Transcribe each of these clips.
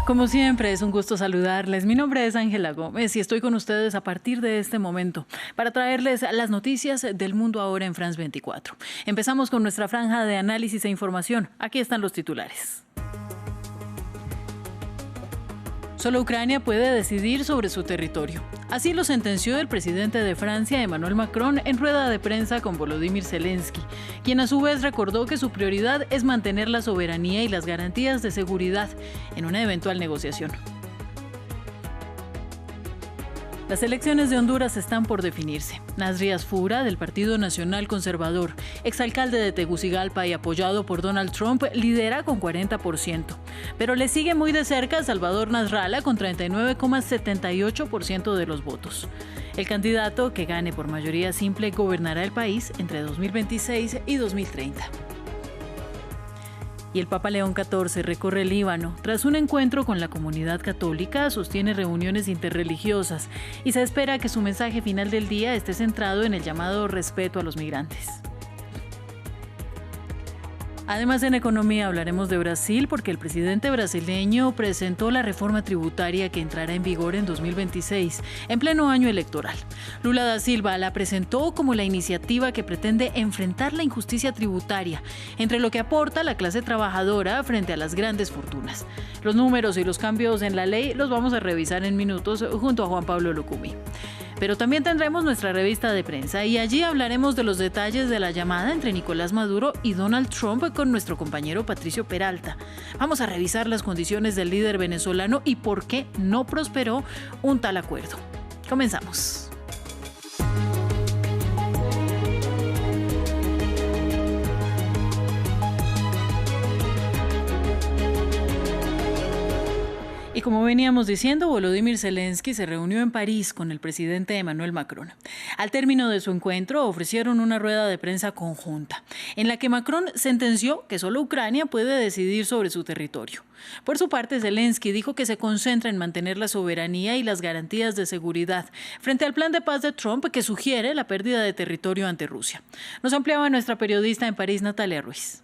Como siempre, es un gusto saludarles. Mi nombre es Ángela Gómez y estoy con ustedes a partir de este momento para traerles las noticias del mundo ahora en France 24. Empezamos con nuestra franja de análisis e información. Aquí están los titulares. Solo Ucrania puede decidir sobre su territorio. Así lo sentenció el presidente de Francia, Emmanuel Macron, en rueda de prensa con Volodymyr Zelensky, quien a su vez recordó que su prioridad es mantener la soberanía y las garantías de seguridad en una eventual negociación. Las elecciones de Honduras están por definirse. Nasri Asfura, del Partido Nacional Conservador, exalcalde de Tegucigalpa y apoyado por Donald Trump, lidera con 40%. Pero le sigue muy de cerca Salvador Nasralla con 39,78% de los votos. El candidato que gane por mayoría simple gobernará el país entre 2026 y 2030. Y el Papa León XIV recorre el Líbano. Tras un encuentro con la comunidad católica, sostiene reuniones interreligiosas y se espera que su mensaje final del día esté centrado en el llamado respeto a los migrantes. Además, en economía hablaremos de Brasil porque el presidente brasileño presentó la reforma tributaria que entrará en vigor en 2026, en pleno año electoral. Lula da Silva la presentó como la iniciativa que pretende enfrentar la injusticia tributaria, entre lo que aporta la clase trabajadora frente a las grandes fortunas. Los números y los cambios en la ley los vamos a revisar en minutos junto a Juan Pablo Lucumí. Pero también tendremos nuestra revista de prensa y allí hablaremos de los detalles de la llamada entre Nicolás Maduro y Donald Trump con nuestro compañero Patricio Peralta. Vamos a revisar las condiciones del líder venezolano y por qué no prosperó un tal acuerdo. Comenzamos. Y como veníamos diciendo, Volodymyr Zelensky se reunió en París con el presidente Emmanuel Macron. Al término de su encuentro, ofrecieron una rueda de prensa conjunta, en la que Macron sentenció que solo Ucrania puede decidir sobre su territorio. Por su parte, Zelensky dijo que se concentra en mantener la soberanía y las garantías de seguridad frente al plan de paz de Trump que sugiere la pérdida de territorio ante Rusia. Nos ampliaba nuestra periodista en París, Natalia Ruiz.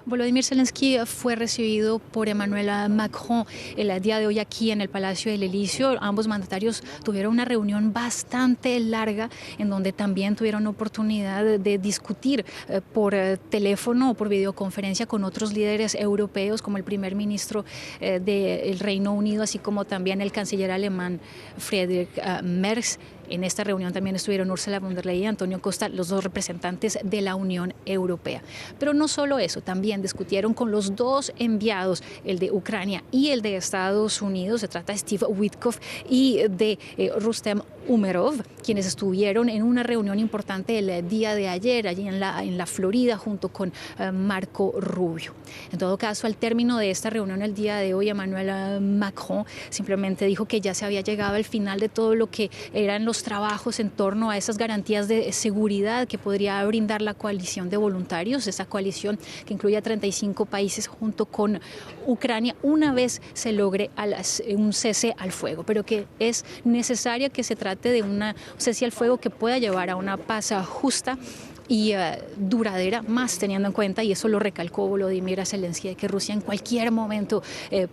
Volodymyr Zelensky fue recibido por Emmanuel Macron el día de hoy aquí en el Palacio del Elíseo. Ambos mandatarios tuvieron una reunión bastante larga en donde también tuvieron oportunidad de discutir por teléfono o por videoconferencia con otros líderes europeos como el primer ministro del Reino Unido, así como también el canciller alemán Friedrich Merz. En esta reunión también estuvieron Ursula von der Leyen y Antonio Costa, los dos representantes de la Unión Europea. Pero no solo eso, también discutieron con los dos enviados, el de Ucrania y el de Estados Unidos. Se trata de Steve Witkoff y de Rustem Umerov, quienes estuvieron en una reunión importante el día de ayer allí en la Florida junto con Marco Rubio. En todo caso, al término de esta reunión el día de hoy, Emmanuel Macron simplemente dijo que ya se había llegado al final de todo lo que eran los trabajos en torno a esas garantías de seguridad que podría brindar la coalición de voluntarios, esa coalición que incluye a 35 países junto con Ucrania, una vez se logre un cese al fuego, pero que es necesaria que se trate de un cese al fuego que pueda llevar a una paz justa y duradera, más teniendo en cuenta, y eso lo recalcó Volodymyr Zelensky, que Rusia en cualquier momento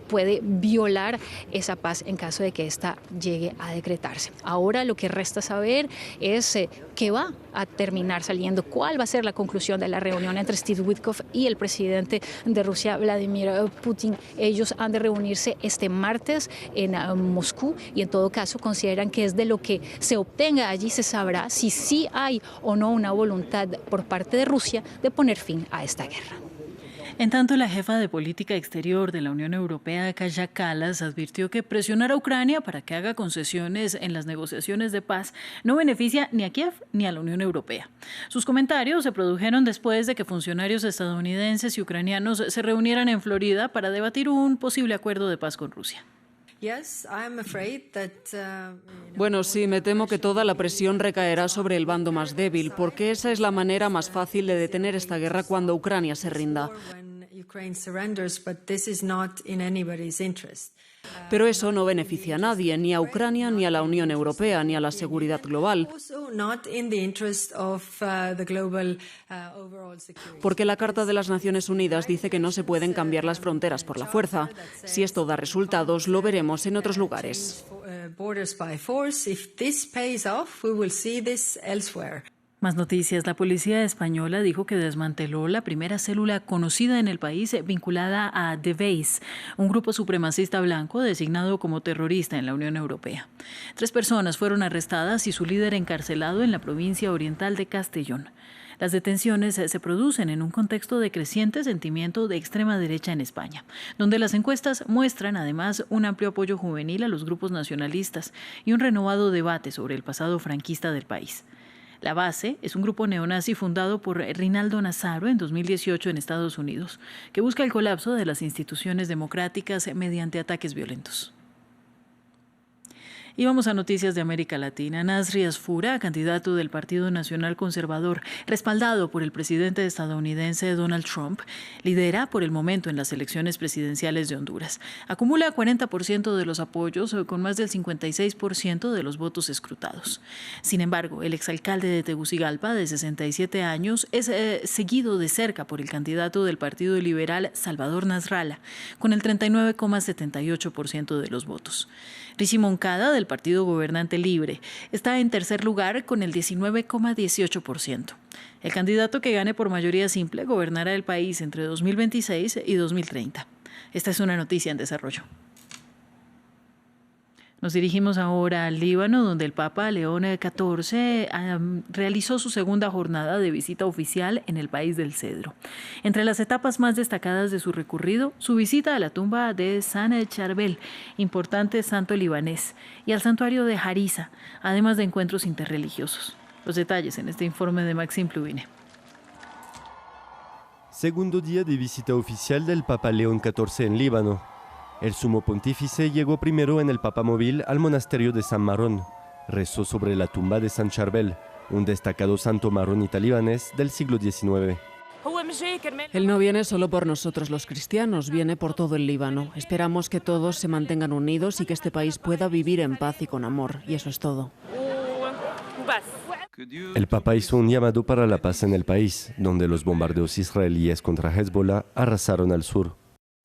puede violar esa paz en caso de que ésta llegue a decretarse. Ahora lo que resta saber es qué va a terminar saliendo, cuál va a ser la conclusión de la reunión entre Steve Witkoff y el presidente de Rusia, Vladimir Putin. Ellos han de reunirse este martes en Moscú y en todo caso consideran que es de lo que se obtenga allí se sabrá si sí hay o no una voluntad por parte de Rusia de poner fin a esta guerra. En tanto, la jefa de política exterior de la Unión Europea, Kaja Kallas, advirtió que presionar a Ucrania para que haga concesiones en las negociaciones de paz no beneficia ni a Kiev ni a la Unión Europea. Sus comentarios se produjeron después de que funcionarios estadounidenses y ucranianos se reunieran en Florida para debatir un posible acuerdo de paz con Rusia. Bueno, sí, me temo que toda la presión recaerá sobre el bando más débil, porque esa es la manera más fácil de detener esta guerra cuando Ucrania se rinda. Pero eso no beneficia a nadie, ni a Ucrania, ni a la Unión Europea, ni a la seguridad global. Porque la Carta de las Naciones Unidas dice que no se pueden cambiar las fronteras por la fuerza. Si esto da resultados, lo veremos en otros lugares. Más noticias. La policía española dijo que desmanteló la primera célula conocida en el país vinculada a The Base, un grupo supremacista blanco designado como terrorista en la Unión Europea. 3 personas fueron arrestadas y su líder encarcelado en la provincia oriental de Castellón. Las detenciones se producen en un contexto de creciente sentimiento de extrema derecha en España, donde las encuestas muestran además un amplio apoyo juvenil a los grupos nacionalistas y un renovado debate sobre el pasado franquista del país. La Base es un grupo neonazi fundado por Rinaldo Nazzaro en 2018 en Estados Unidos, que busca el colapso de las instituciones democráticas mediante ataques violentos. Y vamos a noticias de América Latina. Nasri Asfura, candidato del Partido Nacional Conservador, respaldado por el presidente estadounidense Donald Trump, lidera por el momento en las elecciones presidenciales de Honduras. Acumula 40% de los apoyos, con más del 56% de los votos escrutados. Sin embargo, el exalcalde de Tegucigalpa, de 67 años, es seguido de cerca por el candidato del Partido Liberal, Salvador Nasralla, con el 39,78% de los votos. Rishi Moncada, del Partido Gobernante Libre, está en tercer lugar con el 19,18%. El candidato que gane por mayoría simple gobernará el país entre 2026 y 2030. Esta es una noticia en desarrollo. Nos dirigimos ahora al Líbano, donde el Papa León XIV realizó su segunda jornada de visita oficial en el país del Cedro. Entre las etapas más destacadas de su recorrido, su visita a la tumba de San Charbel, importante santo libanés, y al santuario de Harissa, además de encuentros interreligiosos. Los detalles en este informe de Maxime Pluvine. Segundo día de visita oficial del Papa León XIV en Líbano. El sumo pontífice llegó primero en el papamóvil al monasterio de San Marón. Rezó sobre la tumba de San Charbel, un destacado santo maronita libanés del siglo XIX. Él no viene solo por nosotros los cristianos, viene por todo el Líbano. Esperamos que todos se mantengan unidos y que este país pueda vivir en paz y con amor, y eso es todo. El Papa hizo un llamado para la paz en el país, donde los bombardeos israelíes contra Hezbollah arrasaron al sur.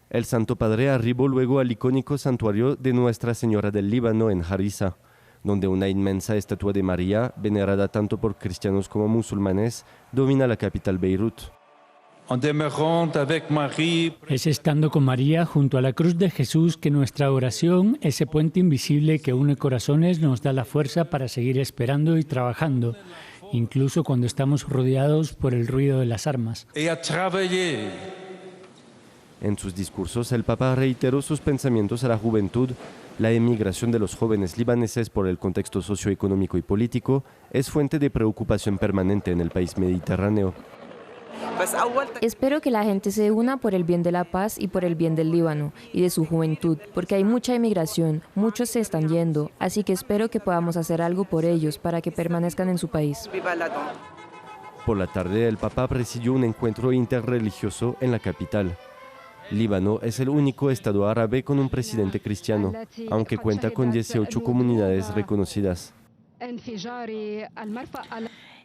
El Santo Padre arribó luego al icónico santuario de Nuestra Señora del Líbano en Harissa, donde una inmensa estatua de María, venerada tanto por cristianos como musulmanes, domina la capital Beirut. Es estando con María junto a la cruz de Jesús que nuestra oración, ese puente invisible que une corazones, nos da la fuerza para seguir esperando y trabajando, incluso cuando estamos rodeados por el ruido de las armas. En sus discursos, el Papa reiteró sus pensamientos a la juventud. La emigración de los jóvenes libaneses por el contexto socioeconómico y político es fuente de preocupación permanente en el país mediterráneo. Espero que la gente se una por el bien de la paz y por el bien del Líbano y de su juventud, porque hay mucha emigración, muchos se están yendo, así que espero que podamos hacer algo por ellos para que permanezcan en su país. Por la tarde, el Papa presidió un encuentro interreligioso en la capital. Líbano es el único estado árabe con un presidente cristiano, aunque cuenta con 18 comunidades reconocidas.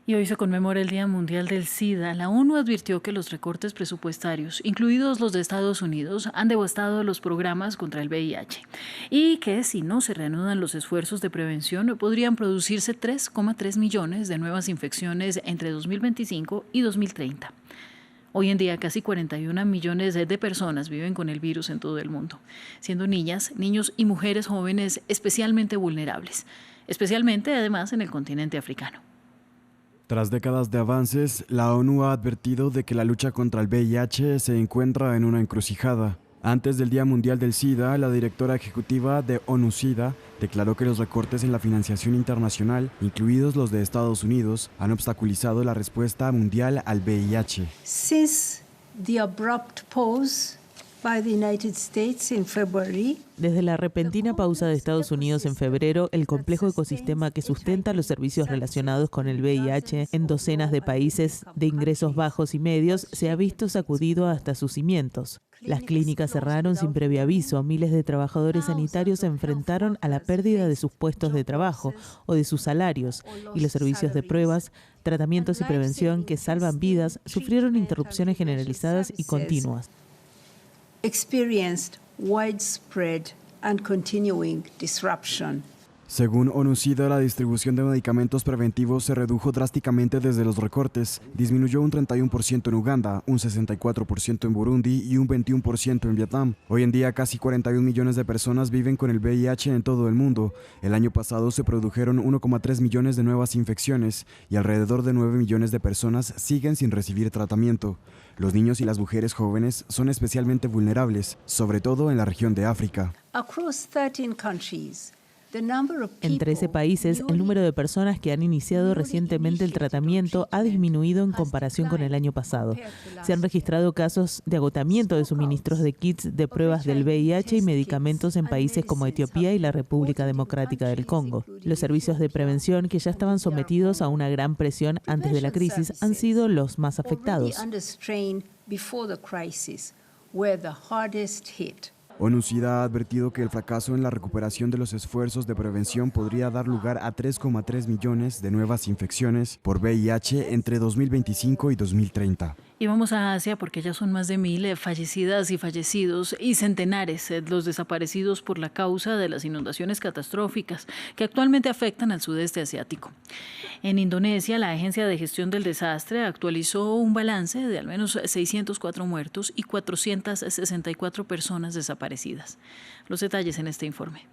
Y hoy se conmemora el Día Mundial del SIDA. La ONU advirtió que los recortes presupuestarios, incluidos los de Estados Unidos, han devastado los programas contra el VIH y que si no se reanudan los esfuerzos de prevención podrían producirse 3,3 millones de nuevas infecciones entre 2025 y 2030. Hoy en día casi 41 millones de personas viven con el virus en todo el mundo, siendo niñas, niños y mujeres jóvenes especialmente vulnerables, especialmente además en el continente africano. Tras décadas de avances, la ONU ha advertido de que la lucha contra el VIH se encuentra en una encrucijada. Antes del Día Mundial del SIDA, la directora ejecutiva de ONU-SIDA declaró que los recortes en la financiación internacional, incluidos los de Estados Unidos, han obstaculizado la respuesta mundial al VIH. Since the abrupt pause Desde la repentina pausa de Estados Unidos en febrero, el complejo ecosistema que sustenta los servicios relacionados con el VIH en docenas de países de ingresos bajos y medios se ha visto sacudido hasta sus cimientos. Las clínicas cerraron sin previo aviso, miles de trabajadores sanitarios se enfrentaron a la pérdida de sus puestos de trabajo o de sus salarios, y los servicios de pruebas, tratamientos y prevención que salvan vidas sufrieron interrupciones generalizadas y continuas. Experienced widespread and continuing disruption. Según ONU-SIDA, la distribución de medicamentos preventivos se redujo drásticamente desde los recortes. Disminuyó un 31% en Uganda, un 64% en Burundi y un 21% en Vietnam. Hoy en día, casi 41 millones de personas viven con el VIH en todo el mundo. El año pasado se produjeron 1,3 millones de nuevas infecciones y alrededor de 9 millones de personas siguen sin recibir tratamiento. Los niños y las mujeres jóvenes son especialmente vulnerables, sobre todo en la región de África. Across 13 countries, en 13 países, el número de personas que han iniciado recientemente el tratamiento ha disminuido en comparación con el año pasado. Se han registrado casos de agotamiento de suministros de kits de pruebas del VIH y medicamentos en países como Etiopía y la República Democrática del Congo. Los servicios de prevención, que ya estaban sometidos a una gran presión antes de la crisis, han sido los más afectados. ONU-SIDA ha advertido que el fracaso en la recuperación de los esfuerzos de prevención podría dar lugar a 3,3 millones de nuevas infecciones por VIH entre 2025 y 2030. Y vamos a Asia porque ya son más de 1.000 fallecidas y fallecidos y centenares los desaparecidos por la causa de las inundaciones catastróficas que actualmente afectan al sudeste asiático. En Indonesia, la Agencia de Gestión del Desastre actualizó un balance de al menos 604 muertos y 464 personas desaparecidas. Los detalles en este informe.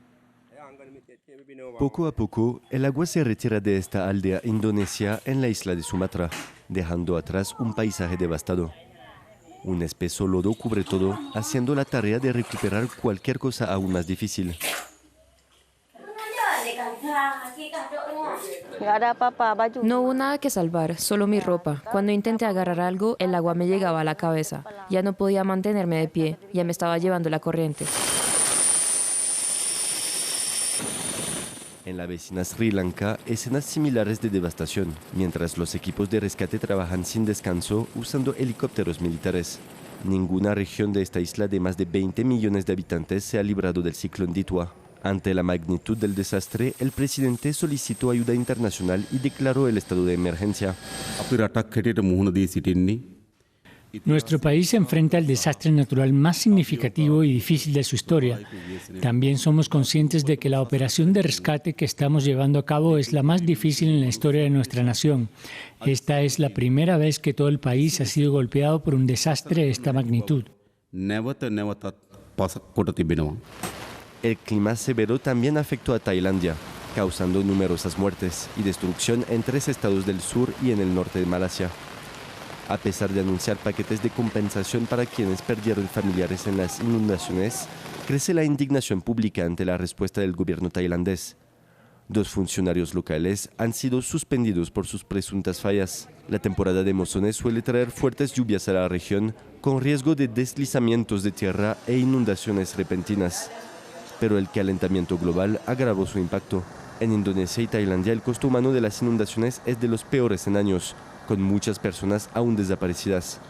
Poco a poco, el agua se retira de esta aldea indonesia en la isla de Sumatra, dejando atrás un paisaje devastado. Un espeso lodo cubre todo, haciendo la tarea de recuperar cualquier cosa aún más difícil. No hubo nada que salvar, solo mi ropa. Cuando intenté agarrar algo, el agua me llegaba a la cabeza. Ya no podía mantenerme de pie, ya me estaba llevando la corriente. En la vecina Sri Lanka, escenas similares de devastación, mientras los equipos de rescate trabajan sin descanso usando helicópteros militares. Ninguna región de esta isla de más de 20 millones de habitantes se ha librado del ciclón Ditwa. Ante la magnitud del desastre, el presidente solicitó ayuda internacional y declaró el estado de emergencia. Nuestro país se enfrenta al desastre natural más significativo y difícil de su historia. También somos conscientes de que la operación de rescate que estamos llevando a cabo es la más difícil en la historia de nuestra nación. Esta es la primera vez que todo el país ha sido golpeado por un desastre de esta magnitud. El clima severo también afectó a Tailandia, causando numerosas muertes y destrucción en 3 estados del sur y en el norte de Malasia. A pesar de anunciar paquetes de compensación para quienes perdieron familiares en las inundaciones, crece la indignación pública ante la respuesta del gobierno tailandés. 2 funcionarios locales han sido suspendidos por sus presuntas fallas. La temporada de monzones suele traer fuertes lluvias a la región, con riesgo de deslizamientos de tierra e inundaciones repentinas. Pero el calentamiento global agravó su impacto. En Indonesia y Tailandia, el costo humano de las inundaciones es de los peores en años, con muchas personas aún desaparecidas.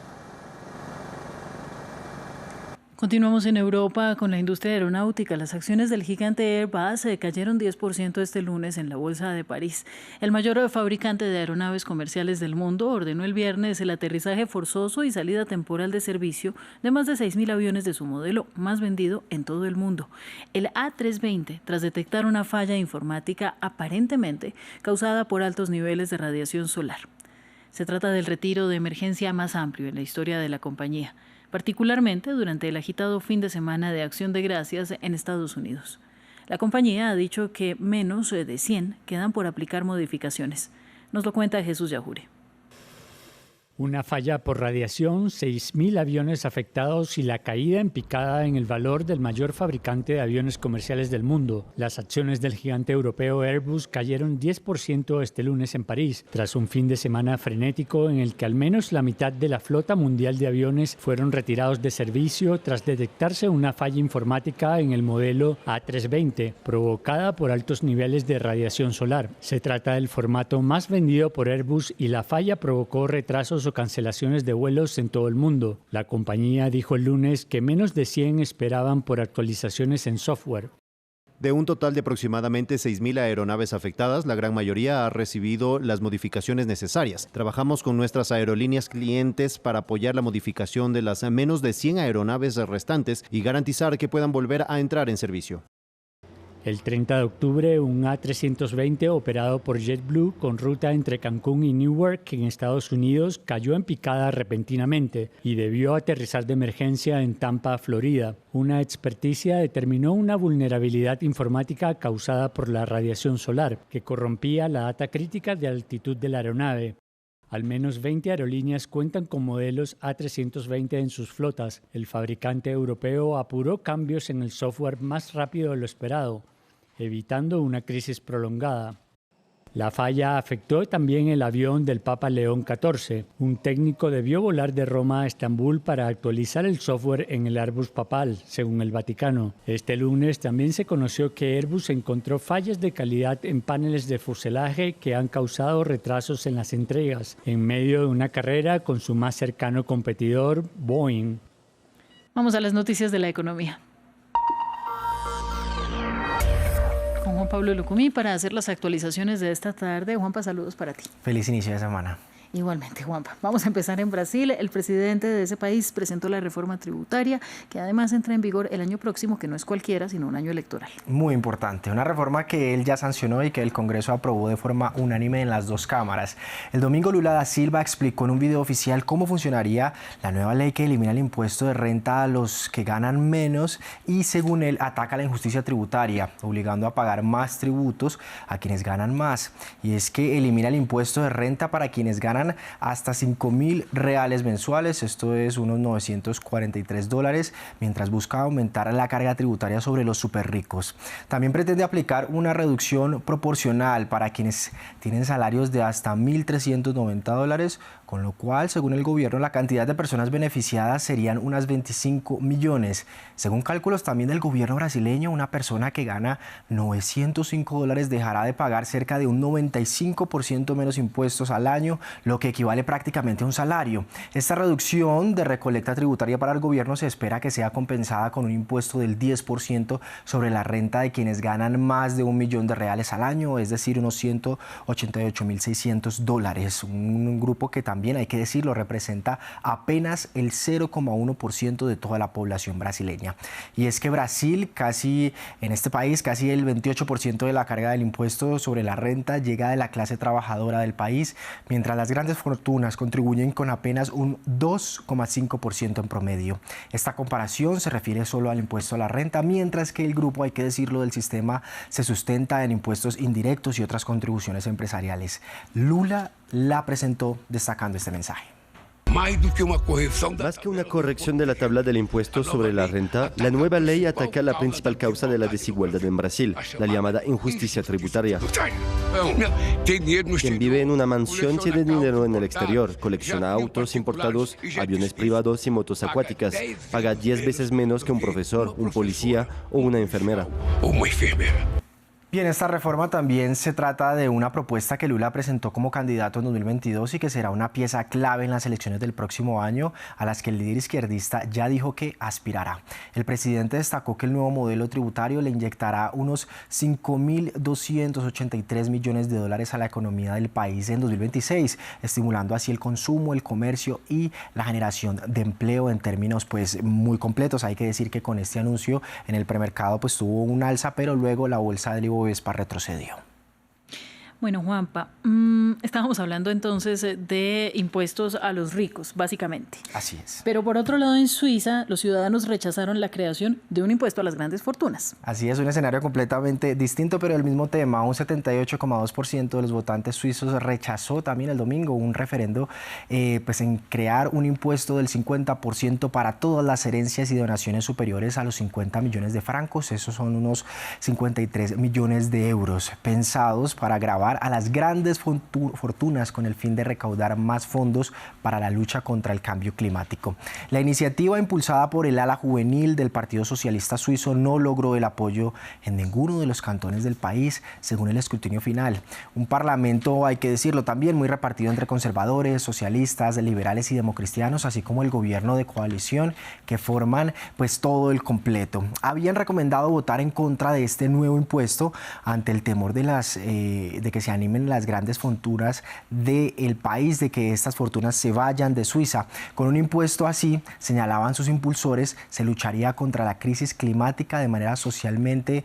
Continuamos en Europa con la industria aeronáutica. Las acciones del gigante Airbus cayeron 10% este lunes en la Bolsa de París. El mayor fabricante de aeronaves comerciales del mundo ordenó el viernes el aterrizaje forzoso y salida temporal de servicio de más de 6.000 aviones de su modelo más vendido en todo el mundo. El A320, tras detectar una falla informática aparentemente causada por altos niveles de radiación solar. Se trata del retiro de emergencia más amplio en la historia de la compañía, particularmente durante el agitado fin de semana de Acción de Gracias en Estados Unidos. La compañía ha dicho que menos de 100 quedan por aplicar modificaciones. Nos lo cuenta Jesús Yajure. Una falla por radiación, 6.000 aviones afectados y la caída en picada en el valor del mayor fabricante de aviones comerciales del mundo. Las acciones del gigante europeo Airbus cayeron 10% este lunes en París, tras un fin de semana frenético en el que al menos la mitad de la flota mundial de aviones fueron retirados de servicio tras detectarse una falla informática en el modelo A320, provocada por altos niveles de radiación solar. Se trata del formato más vendido por Airbus y la falla provocó retrasos o cancelaciones de vuelos en todo el mundo. La compañía dijo el lunes que menos de 100 esperaban por actualizaciones en software. De un total de aproximadamente 6.000 aeronaves afectadas, la gran mayoría ha recibido las modificaciones necesarias. Trabajamos con nuestras aerolíneas clientes para apoyar la modificación de las menos de 100 aeronaves restantes y garantizar que puedan volver a entrar en servicio. El 30 de octubre, un A320 operado por JetBlue con ruta entre Cancún y Newark en Estados Unidos cayó en picada repentinamente y debió aterrizar de emergencia en Tampa, Florida. Una experticia determinó una vulnerabilidad informática causada por la radiación solar que corrompía la data crítica de altitud de la aeronave. Al menos 20 aerolíneas cuentan con modelos A320 en sus flotas. El fabricante europeo apuró cambios en el software más rápido de lo esperado, evitando una crisis prolongada. La falla afectó también el avión del Papa León XIV. Un técnico debió volar de Roma a Estambul para actualizar el software en el Airbus papal, según el Vaticano. Este lunes también se conoció que Airbus encontró fallas de calidad en paneles de fuselaje que han causado retrasos en las entregas, en medio de una carrera con su más cercano competidor, Boeing. Vamos a las noticias de la economía. Con Juan Pablo Lucumí para hacer las actualizaciones de esta tarde. Juanpa, saludos para ti. Feliz inicio de semana. Igualmente, Juanpa. Vamos a empezar en Brasil. El presidente de ese país presentó la reforma tributaria que además entra en vigor el año próximo, que no es cualquiera, sino un año electoral. Muy importante. Una reforma que él ya sancionó y que el Congreso aprobó de forma unánime en las dos cámaras. El domingo Lula da Silva explicó en un video oficial cómo funcionaría la nueva ley que elimina el impuesto de renta a los que ganan menos y, según él, ataca la injusticia tributaria, obligando a pagar más tributos a quienes ganan más. Y es que elimina el impuesto de renta para quienes ganan hasta $5.000 mensuales, esto es unos $943, mientras busca aumentar la carga tributaria sobre los superricos. También pretende aplicar una reducción proporcional para quienes tienen salarios de hasta $1.390, con lo cual, según el gobierno, la cantidad de personas beneficiadas serían unas 25 millones. Según cálculos también del gobierno brasileño, una persona que gana $905 dejará de pagar cerca de un 95% menos impuestos al año, lo que equivale prácticamente a un salario. Esta reducción de recolecta tributaria para el gobierno se espera que sea compensada con un impuesto del 10% sobre la renta de quienes ganan más de $1 millón al año, es decir, unos $188.600. Un grupo que también, hay que decirlo, representa apenas el 0,1% de toda la población brasileña. Y es que Brasil, en este país, casi el 28% de la carga del impuesto sobre la renta llega de la clase trabajadora del país, mientras las grandes fortunas contribuyen con apenas un 2,5% en promedio. Esta comparación se refiere solo al impuesto a la renta, mientras que el grupo, hay que decirlo, del sistema se sustenta en impuestos indirectos y otras contribuciones empresariales. Lula la presentó destacando este mensaje. Más que una corrección de la tabla del impuesto sobre la renta, la nueva ley ataca la principal causa de la desigualdad en Brasil, la llamada injusticia tributaria. Quien vive en una mansión tiene dinero en el exterior, colecciona autos importados, aviones privados y motos acuáticas, paga 10 veces menos que un profesor, un policía o una enfermera. Bien, esta reforma también se trata de una propuesta que Lula presentó como candidato en 2022 y que será una pieza clave en las elecciones del próximo año, a las que el líder izquierdista ya dijo que aspirará. El presidente destacó que el nuevo modelo tributario le inyectará unos $5.283 millones a la economía del país en 2026, estimulando así el consumo, el comercio y la generación de empleo en términos muy completos. Hay que decir que con este anuncio en el premercado tuvo un alza, pero luego la bolsa del Ibovespa retrocedió. Bueno, Juanpa, estábamos hablando entonces de impuestos a los ricos, básicamente. Así es. Pero por otro lado, en Suiza, los ciudadanos rechazaron la creación de un impuesto a las grandes fortunas. Así es, un escenario completamente distinto, pero el mismo tema. Un 78,2% de los votantes suizos rechazó también el domingo un referendo pues en crear un impuesto del 50% para todas las herencias y donaciones superiores a los 50 millones de francos. Esos son unos 53 millones de euros pensados para gravar a las grandes fortunas con el fin de recaudar más fondos para la lucha contra el cambio climático. La iniciativa, impulsada por el ala juvenil del Partido Socialista Suizo, no logró el apoyo en ninguno de los cantones del país, según el escrutinio final. Un parlamento, hay que decirlo también, muy repartido entre conservadores, socialistas, liberales y democristianos, así como el gobierno de coalición que forman pues todo el completo. Habían recomendado votar en contra de este nuevo impuesto ante el temor de que se animen las grandes fortunas del país, de que estas fortunas se vayan de Suiza. Con un impuesto así, señalaban sus impulsores, se lucharía contra la crisis climática de manera socialmente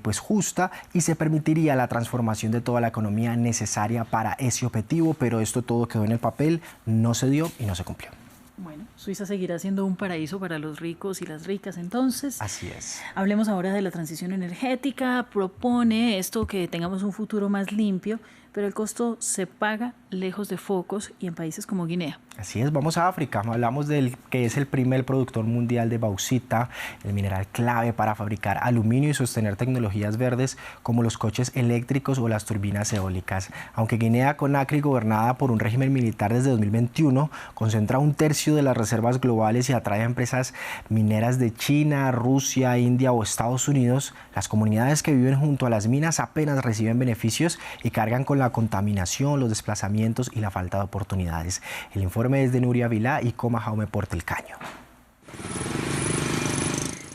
pues justa y se permitiría la transformación de toda la economía necesaria para ese objetivo, pero esto todo quedó en el papel, no se dio y no se cumplió. Bueno, Suiza seguirá siendo un paraíso para los ricos y las ricas, entonces. Así es. Hablemos ahora de la transición energética. Propone esto, que tengamos un futuro más limpio, pero el costo se paga lejos de focos y en países como Guinea. Así es, vamos a África. Hablamos del que es el primer productor mundial de bauxita, el mineral clave para fabricar aluminio y sostener tecnologías verdes como los coches eléctricos o las turbinas eólicas. Aunque Guinea-Conakry, gobernada por un régimen militar desde 2021, concentra un tercio de las reservas globales y atrae a empresas mineras de China, Rusia, India o Estados Unidos, las comunidades que viven junto a las minas apenas reciben beneficios y cargan con la contaminación, los desplazamientos y la falta de oportunidades. El informe es de Nuria Vilá y Coma Jaume Portelcaño.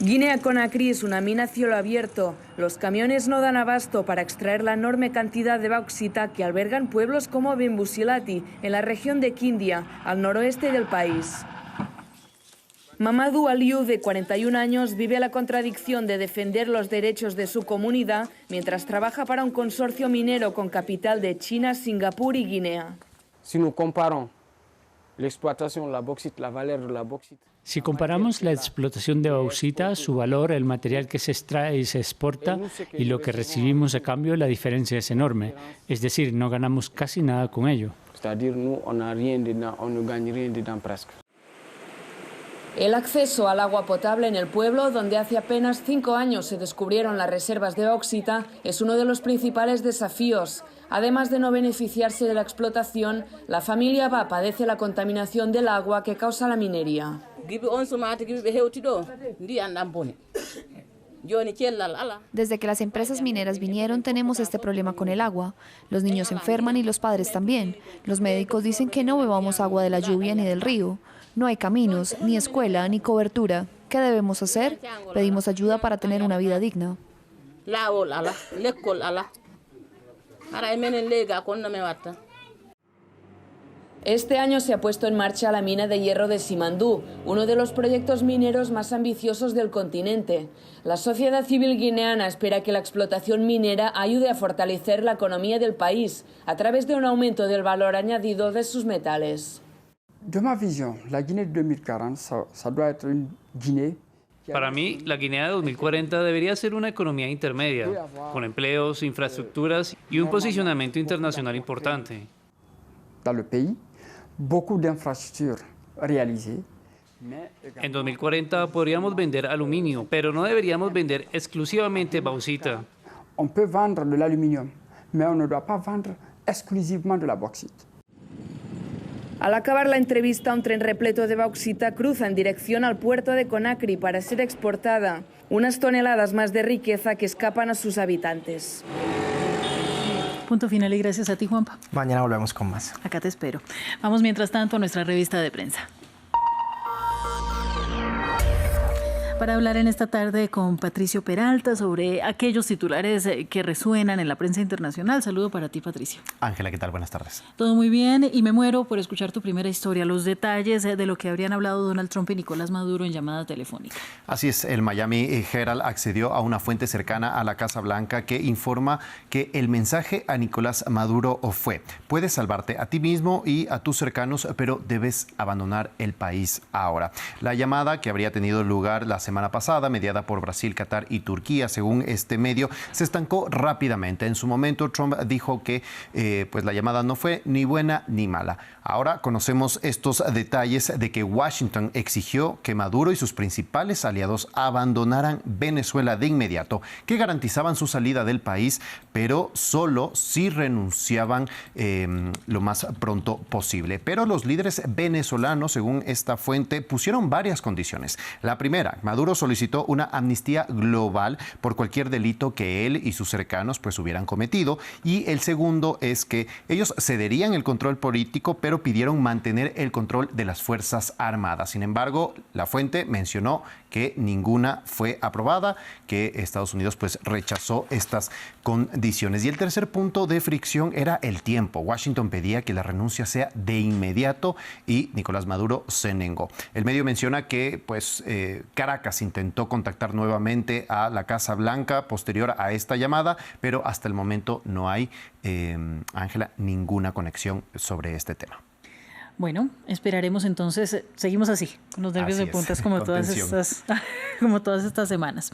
Guinea-Conakry es una mina a cielo abierto. Los camiones no dan abasto para extraer la enorme cantidad de bauxita que albergan pueblos como Bembusilati, en la región de Kindia, al noroeste del país. Mamadou Aliou, de 41 años, vive la contradicción de defender los derechos de su comunidad mientras trabaja para un consorcio minero con capital de China, Singapur y Guinea. Si nos comparamos la explotación, la bauxite, la valor de la bauxite. Si comparamos la explotación de bauxita, su valor, el material que se extrae y se exporta y lo que recibimos a cambio, la diferencia es enorme. Es decir, no ganamos casi nada con ello. El acceso al agua potable en el pueblo, donde hace apenas 5 años se descubrieron las reservas de bauxita, es uno de los principales desafíos. Además de no beneficiarse de la explotación, la familia Ba padece la contaminación del agua que causa la minería. Desde que las empresas mineras vinieron, tenemos este problema con el agua. Los niños se enferman y los padres también. Los médicos dicen que no bebamos agua de la lluvia ni del río. No hay caminos, ni escuela, ni cobertura. ¿Qué debemos hacer? Pedimos ayuda para tener una vida digna. Este año se ha puesto en marcha la mina de hierro de Simandou, uno de los proyectos mineros más ambiciosos del continente. La sociedad civil guineana espera que la explotación minera ayude a fortalecer la economía del país a través de un aumento del valor añadido de sus metales. De ma vision, la Guinée de 2040, ça doit être une Guinée. Para mí, la Guinea de 2040 debería ser una economía intermedia, con empleos, infraestructuras y un posicionamiento internacional importante. Dans le pays, beaucoup d'infrastructures réalisées. En 2040 podríamos vender aluminio, pero no deberíamos vender exclusivamente bauxita. On peut vendre de l'aluminium, mais on ne doit pas vendre exclusivement de la bauxite. Al acabar la entrevista, un tren repleto de bauxita cruza en dirección al puerto de Conakry para ser exportada. Unas toneladas más de riqueza que escapan a sus habitantes. Punto final y gracias a ti, Juanpa. Mañana volvemos con más. Acá te espero. Vamos mientras tanto a nuestra revista de prensa. para hablar en esta tarde con Patricio Peralta sobre aquellos titulares que resuenan en la prensa internacional. Saludo para ti, Patricio. Ángela, ¿qué tal? Buenas tardes. Todo muy bien y me muero por escuchar tu primera historia, los detalles de lo que habrían hablado Donald Trump y Nicolás Maduro en llamada telefónica. Así es, el Miami Herald accedió a una fuente cercana a la Casa Blanca que informa que el mensaje a Nicolás Maduro fue: puedes salvarte a ti mismo y a tus cercanos, pero debes abandonar el país ahora. La llamada, que habría tenido lugar la semana pasada, mediada por Brasil, Qatar y Turquía, según este medio, se estancó rápidamente. En su momento, Trump dijo que pues la llamada no fue ni buena ni mala. Ahora conocemos estos detalles de que Washington exigió que Maduro y sus principales aliados abandonaran Venezuela de inmediato, que garantizaban su salida del país, pero solo si renunciaban lo más pronto posible. Pero los líderes venezolanos, según esta fuente, pusieron varias condiciones. La primera, Maduro solicitó una amnistía global por cualquier delito que él y sus cercanos pues hubieran cometido. Y el segundo es que ellos cederían el control político, pero pidieron mantener el control de las Fuerzas Armadas. Sin embargo, la fuente mencionó que ninguna fue aprobada, que Estados Unidos pues rechazó estas condiciones. Y el tercer punto de fricción era el tiempo. Washington pedía que la renuncia sea de inmediato y Nicolás Maduro se negó. El medio menciona que pues Caracas intentó contactar nuevamente a la Casa Blanca posterior a esta llamada, pero hasta el momento no hay, Ángela, ninguna conexión sobre este tema. Bueno, esperaremos entonces, seguimos así, con los nervios de puntas como todas estas semanas.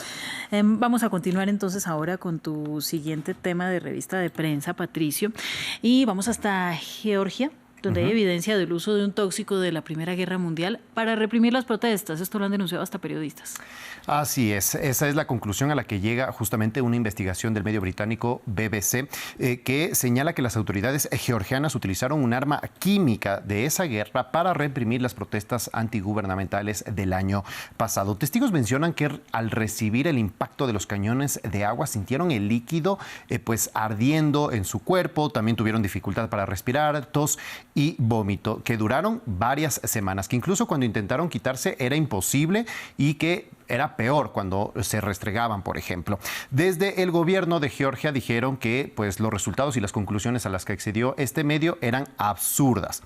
Vamos a continuar entonces ahora con tu siguiente tema de revista de prensa, Patricio, y vamos hasta Georgia, donde hay evidencia del uso de un tóxico de la Primera Guerra Mundial para reprimir las protestas. Esto lo han denunciado hasta periodistas. Así es, esa es la conclusión a la que llega justamente una investigación del medio británico BBC, que señala que las autoridades georgianas utilizaron un arma química de esa guerra para reprimir las protestas antigubernamentales del año pasado. Testigos mencionan que al recibir el impacto de los cañones de agua sintieron el líquido pues ardiendo en su cuerpo, también tuvieron dificultad para respirar, tos y vómito, que duraron varias semanas, que incluso cuando intentaron quitarse era imposible y que era peor cuando se restregaban, por ejemplo. Desde el gobierno de Georgia dijeron que pues, los resultados y las conclusiones a las que accedió este medio eran absurdas.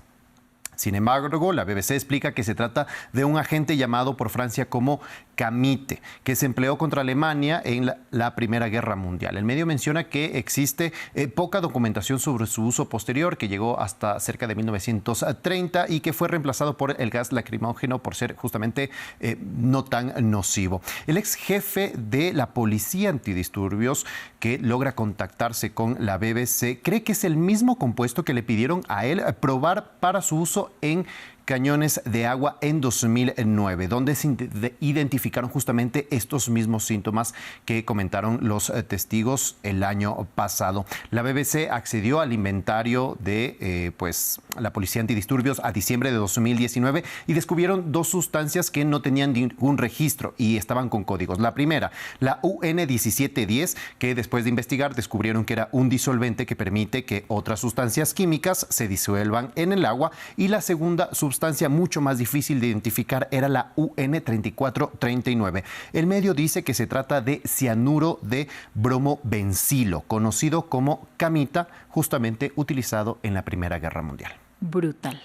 Sin embargo, la BBC explica que se trata de un agente llamado por Francia como camite, que se empleó contra Alemania en la Primera Guerra Mundial. El medio menciona que existe poca documentación sobre su uso posterior, que llegó hasta cerca de 1930 y que fue reemplazado por el gas lacrimógeno por ser justamente no tan nocivo. El ex jefe de la policía antidisturbios, que logra contactarse con la BBC, cree que es el mismo compuesto que le pidieron a él probar para su uso en cañones de agua en 2009, donde se identificaron justamente estos mismos síntomas que comentaron los testigos el año pasado. La BBC accedió al inventario de pues, la policía antidisturbios a diciembre de 2019 y descubrieron dos sustancias que no tenían ningún registro y estaban con códigos. La primera, la UN-1710, que después de investigar descubrieron que era un disolvente que permite que otras sustancias químicas se disuelvan en el agua, y la segunda sustancia mucho más difícil de identificar era la UN-3439. El medio dice que se trata de cianuro de bromobencilo, conocido como camita, justamente utilizado en la Primera Guerra Mundial. Brutal.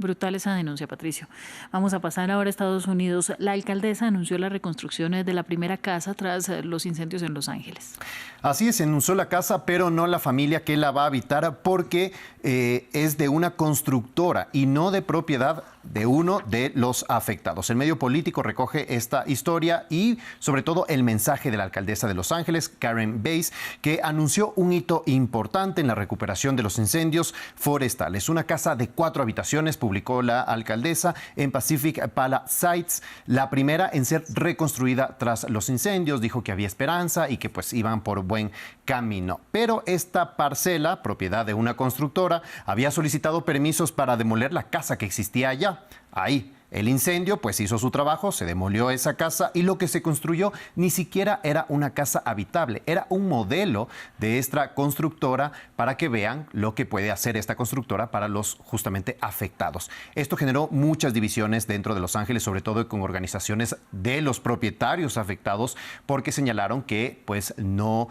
Brutal esa denuncia, Patricio. Vamos a pasar ahora a Estados Unidos. La alcaldesa anunció la reconstrucción de la primera casa tras los incendios en Los Ángeles. Así es, anunció la casa, pero no la familia que la va a habitar, porque es de una constructora y no de propiedad de uno de los afectados. El medio político recoge esta historia y sobre todo el mensaje de la alcaldesa de Los Ángeles, Karen Bass, que anunció un hito importante en la recuperación de los incendios forestales. Una casa de 4 habitaciones, publicó la alcaldesa, en Pacific Palisades, la primera en ser reconstruida tras los incendios. Dijo que había esperanza y que pues iban por buen camino. Pero esta parcela, propiedad de una constructora, había solicitado permisos para demoler la casa que existía allá. Ahí, El incendio pues hizo su trabajo, se demolió esa casa y lo que se construyó ni siquiera era una casa habitable, era un modelo de esta constructora para que vean lo que puede hacer esta constructora para los justamente afectados. Esto generó muchas divisiones dentro de Los Ángeles, sobre todo con organizaciones de los propietarios afectados, porque señalaron que pues no,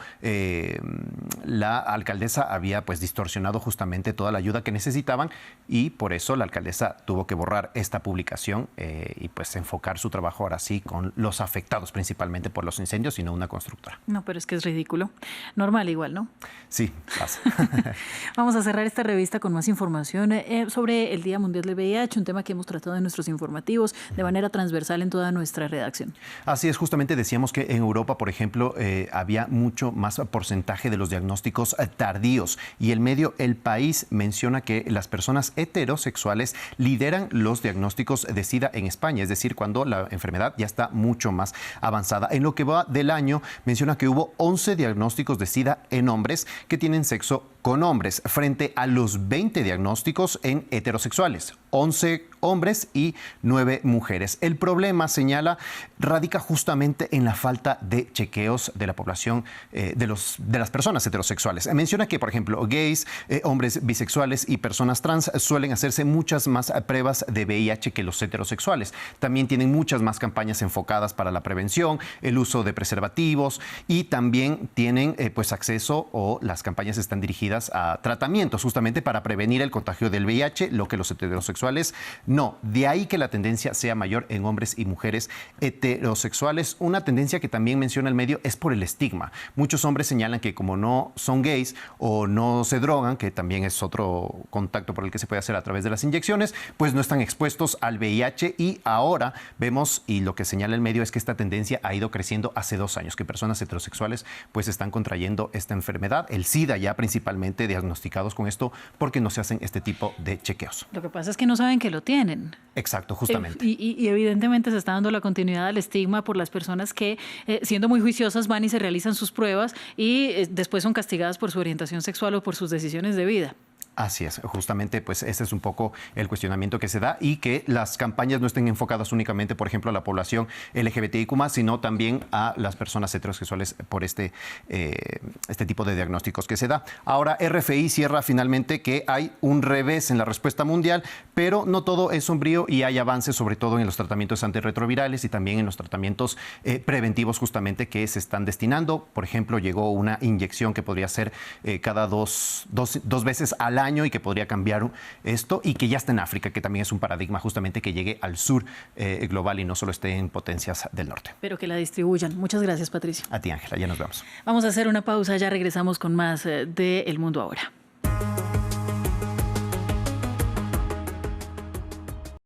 la alcaldesa había pues distorsionado justamente toda la ayuda que necesitaban y por eso la alcaldesa tuvo que borrar esta publicación y pues enfocar su trabajo ahora sí con los afectados principalmente por los incendios y no una constructora. No, pero es que es ridículo. Normal igual, ¿no? Sí, pasa. Vamos a cerrar esta revista con más información sobre el Día Mundial del VIH, un tema que hemos tratado en nuestros informativos de manera transversal en toda nuestra redacción. Así es, justamente decíamos que en Europa, por ejemplo, había mucho más porcentaje de los diagnósticos tardíos y el medio El País menciona que las personas heterosexuales lideran los diagnósticos de SIDA en España, es decir, cuando la enfermedad ya está mucho más avanzada. En lo que va del año, menciona que hubo 11 diagnósticos de SIDA en hombres que tienen sexo con hombres, frente a los 20 diagnósticos en heterosexuales, 11 hombres y 9 mujeres. El problema, señala, radica justamente en la falta de chequeos de la población, de las personas heterosexuales. Menciona que, por ejemplo, gays, hombres bisexuales y personas trans suelen hacerse muchas más pruebas de VIH que los heterosexuales. También tienen muchas más campañas enfocadas para la prevención, el uso de preservativos y también tienen pues acceso o las campañas están dirigidas a tratamientos justamente para prevenir el contagio del VIH, lo que los heterosexuales no. De ahí que la tendencia sea mayor en hombres y mujeres heterosexuales. Una tendencia que también menciona el medio es por el estigma. Muchos hombres señalan que como no son gays o no se drogan, que también es otro contacto por el que se puede hacer a través de las inyecciones, pues no están expuestos al VIH y ahora vemos, y lo que señala el medio es que esta tendencia ha ido creciendo hace 2 años, que personas heterosexuales pues están contrayendo esta enfermedad, el SIDA ya principalmente diagnosticados con esto porque no se hacen este tipo de chequeos. Lo que pasa es que no saben que lo tienen. Exacto, justamente. Y evidentemente se está dando la continuidad al estigma por las personas que, siendo muy juiciosas, van y se realizan sus pruebas y después son castigadas por su orientación sexual o por sus decisiones de vida. Así es, justamente pues ese es un poco el cuestionamiento que se da y que las campañas no estén enfocadas únicamente, por ejemplo, a la población LGBTIQ+, sino también a las personas heterosexuales por este tipo de diagnósticos que se da. Ahora, RFI cierra finalmente que hay un revés en la respuesta mundial, pero no todo es sombrío y hay avances, sobre todo en los tratamientos antirretrovirales y también en los tratamientos preventivos justamente que se están destinando. Por ejemplo, llegó una inyección que podría ser cada dos veces al año y que podría cambiar esto y que ya está en África, que también es un paradigma justamente que llegue al sur global y no solo esté en potencias del norte. Pero que la distribuyan. Muchas gracias, Patricio. A ti, Ángela, ya nos vemos. Vamos a hacer una pausa, ya regresamos con más de El Mundo Ahora.